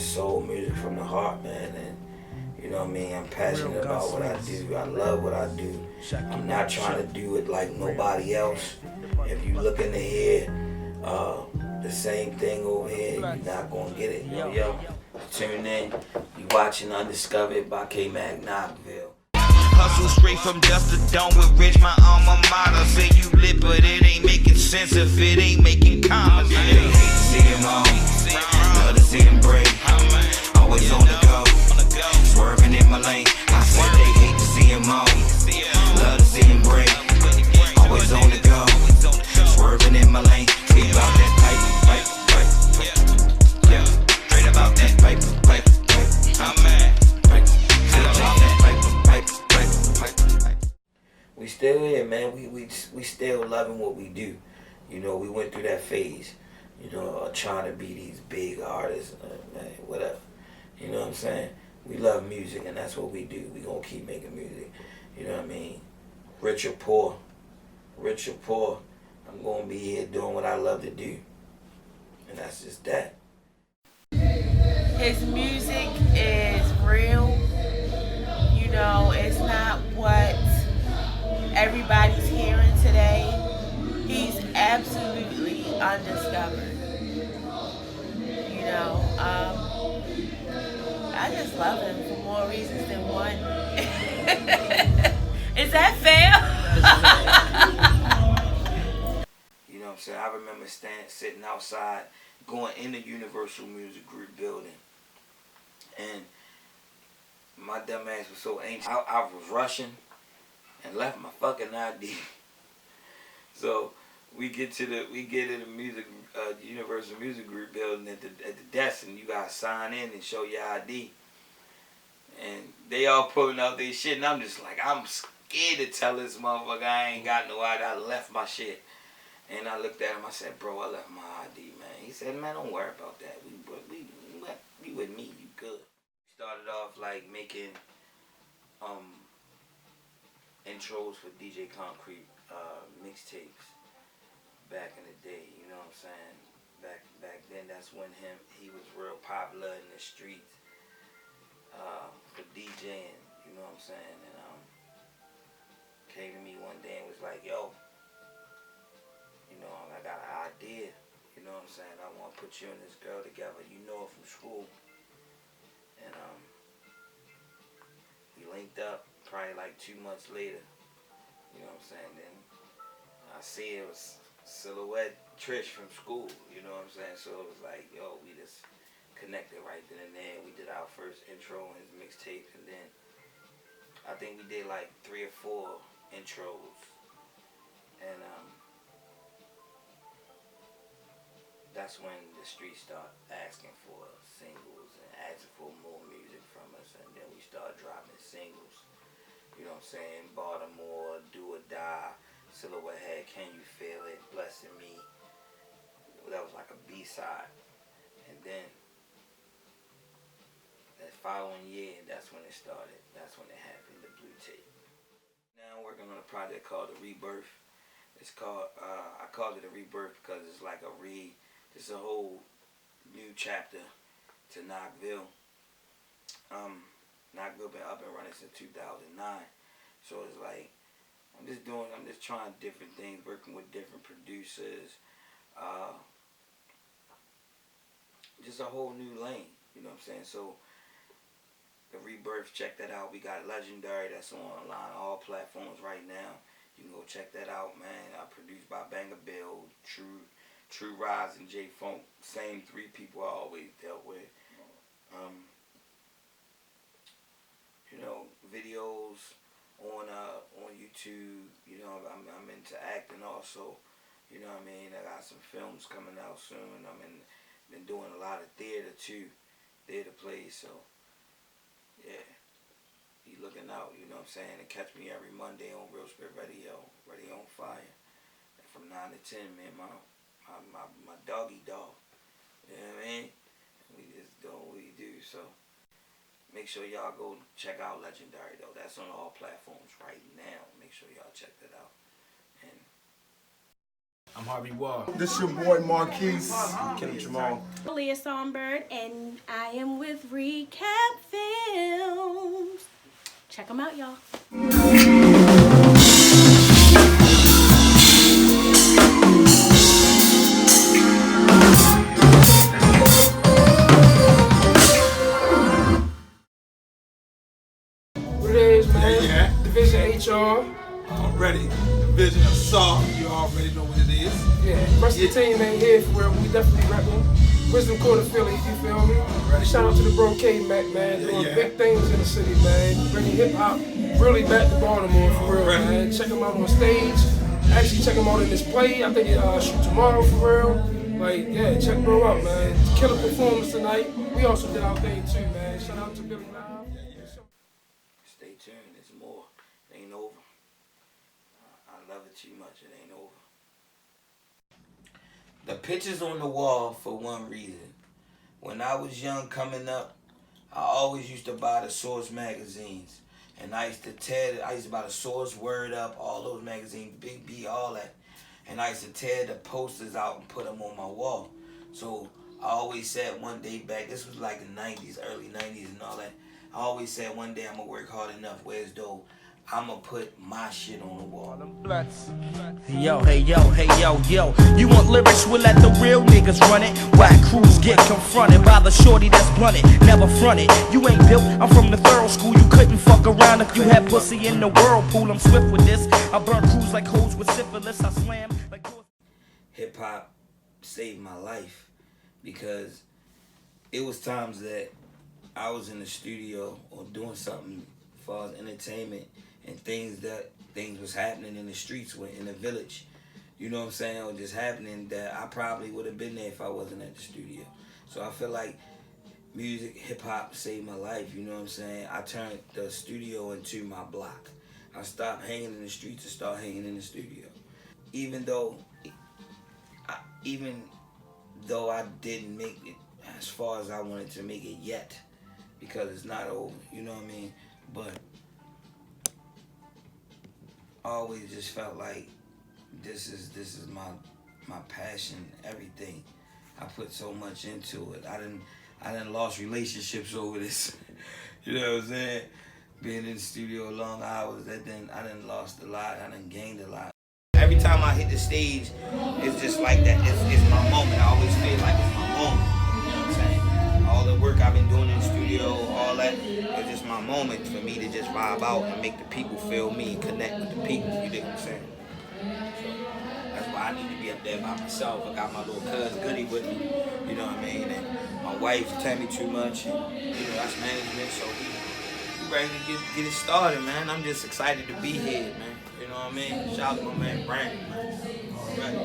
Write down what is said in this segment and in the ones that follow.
soul music from the heart, man. And you know what I mean? I'm passionate about what I do. I love what I do. I'm not trying to do it like nobody else. If you looking to hear the same thing over here, you're not gonna get it. Yo, tune in. You watching Undiscovered by Kmack Knokville. Hustle straight from dust to dawn with Rich, my alma mater. Say you lit, but it ain't making sense if it ain't making commas. They hate to see him on, love to see him break. Always on the go, swerving in my lane. I said they hate to see him on, love to see him break. Always on the go, swerving in my lane. Straight about that pipe, yeah. Straight about that pipe. I'm mad. We still here, man. We still loving what we do. You know, we went through that phase, you know, trying to be these big artists, man, whatever. You know what I'm saying? We love music, and that's what we do. We gonna keep making music. You know what I mean? Rich or poor, I'm gonna be here doing what I love to do, and that's just that. His music is real. You know, it's not what everybody's hearing today. He's absolutely undiscovered. You know, I just love him for more reasons than one. Is that fair? You know what I'm saying? I remember sitting outside, going in the Universal Music Group building, and my dumb ass was so anxious. I was rushing and left my fucking ID. So we get in the Universal Music Group building at the desk, and you gotta sign in and show your ID. And they all pulling out their shit, and I'm just like, I'm scared to tell this motherfucker I ain't got no ID. I left my shit. And I looked at him, I said, bro, I left my ID, man. He said, man, don't worry about that. We with me, you good. Started off like making intros for DJ Concrete mixtapes back in the day, you know what I'm saying? Back then, that's when he was real popular in the streets for DJing, you know what I'm saying? And came to me one day and was like, yo, you know, I got an idea, you know what I'm saying? I want to put you and this girl together, you know her from school. And we linked up probably like 2 months later, you know what I'm saying? Then I see it was Silhouette Trish from school, you know what I'm saying? So it was like, yo, we just connected right then and there. We did our first intro and his mixtape, and then I think we did like 3 or 4 intros, and that's when the streets start asking for singles and asking for more music from us, and then we start dropping singles. You know what I'm saying? Baltimore, Do or Die, Silhouette Head, Can You Feel It, Blessing Me. That was like a B-side. And then that following year, that's when it started. That's when it happened, the Blue Tape. Now I'm working on a project called The Rebirth. It's called, I called it a rebirth because it's like it's a whole new chapter to Knokville. Knokville been up and running since 2009. So it's like, I'm just trying different things, working with different producers. Just a whole new lane, you know what I'm saying? So the Rebirth, check that out. We got Legendary, that's online, all platforms right now. You can go check that out, man. Produced by Banger Bill, True Rise, and J Funk. Same 3 people I always dealt with. You know, videos on YouTube. You know, I'm into acting also. You know what I mean? I got some films coming out soon. Been doing a lot of theater too, theater plays. So yeah, be looking out. You know what I'm saying? And catch me every Monday on Real Spirit Radio, Radio on Fire, and from 9 to 10. Man, my doggy dog. You know what I mean? We just do what we do. So make sure y'all go check out Legendary though. That's on all platforms right now. Make sure y'all check that out. And I'm Harvey Wall. This your boy Marquise. Kim Jamal. Leah Songbird, and I am with Recap Films. Check them out, y'all. What it is, man? Yeah. Division HR. Already. Division of Saw. You already know what it is. Yeah, the rest of the team ain't here for real. We definitely repping. Wisdom Quarter Philly, you feel me? Shout out to the bro Kmack, man. Doing big things in the city, man. Bringing hip hop really back to Baltimore for real, man. Check him out on stage. Actually, check him out in this play. I think it shoot tomorrow for real. Like, yeah, check bro out, man. Killer performance tonight. We also did our thing too, man. Shout out to Billy Live. Stay tuned. It's more. It ain't over. I love it too much. It ain't over. The pictures on the wall for one reason. When I was young coming up, I always used to buy the Source magazines. And I used to buy the Source, Word Up, all those magazines, Big B, all that. And I used to tear the posters out and put them on my wall. So I always said one day back, this was like the 90s, early 90s and all that. I always said one day I'm going to work hard enough, whereas though I'm going to put my shit on the wall. Yo, hey, yo, hey, yo, yo. You want lyrics? We'll let the real niggas run it. Whack crews get confronted by the shorty that's blunted. Never fronted. You ain't built. I'm from the thorough school. You couldn't fuck around if you had pussy in the whirlpool. I'm swift with this. I burn crews like hoes with syphilis. I slam like Hip hop saved my life because it was times that I was in the studio or doing something as far as entertainment and things was happening in the streets, in the village, you know what I'm saying, or just happening that I probably would have been there if I wasn't at the studio. So I feel like music, hip hop saved my life, you know what I'm saying. I turned the studio into my block. I stopped hanging in the streets and started hanging in the studio. Even though I didn't make it as far as I wanted to make it yet, because it's not over, you know what I mean, but I always just felt like this is my passion, everything. I put so much into it. I done lost relationships over this. You know what I'm saying? Being in the studio long hours, I done lost a lot. I done gained a lot. Every time I hit the stage, it's just like that. It's my moment. I always feel like it's my moment. You know what I'm saying? All the work I've been doing in the studio, all that, it's just my moment for me to just vibe out and make the people feel me and connect with the people. You dig what I'm saying? So that's why I need to be up there by myself. I got my little cousin Goody with me. You know what I mean? And my wife tell me too much, and you know that's management. So we ready to get it started, man. I'm just excited to be here, man. You know what I mean? Shout out to my man Brandon, man. All right.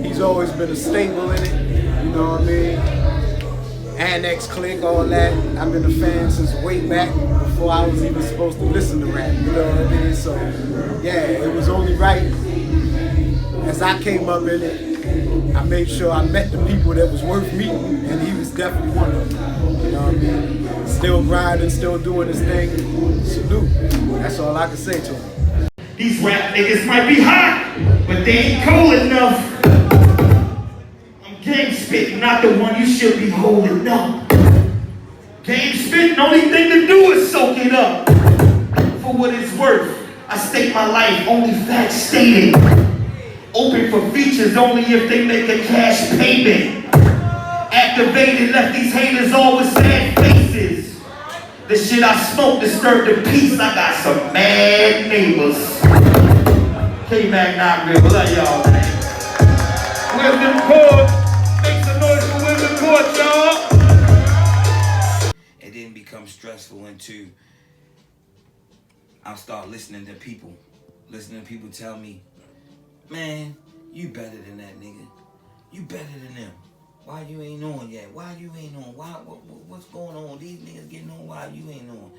He's always been a staple in it, you know what I mean? Annex Click, all that. I've been a fan since way back before I was even supposed to listen to rap, you know what I mean? So, yeah, it was only right. As I came up in it, I made sure I met the people that was worth meeting, and he was definitely one of them, you know what I mean? Still grinding, still doing his thing. Salute. That's all I can say to him. These rap niggas might be hot, but they ain't cold enough. I'm game spitting, not the one you should be holding up. Game spitting, only thing to do is soak it up. For what it's worth, I state my life, only facts stated. Open for features only if they make a cash payment. Activated, left these haters all with sad faces. The shit I smoke disturbed the peace. I got some mad neighbors. Kmack Knokville, love y'all, man. Wisdom Court, make some noise for Wisdom Court, y'all. It didn't become stressful until I start listening to people. Listening to people tell me, man, you better than that nigga. You better than them. Why you ain't on yet? Why you ain't on? What's going on? These niggas getting on. Why you ain't on?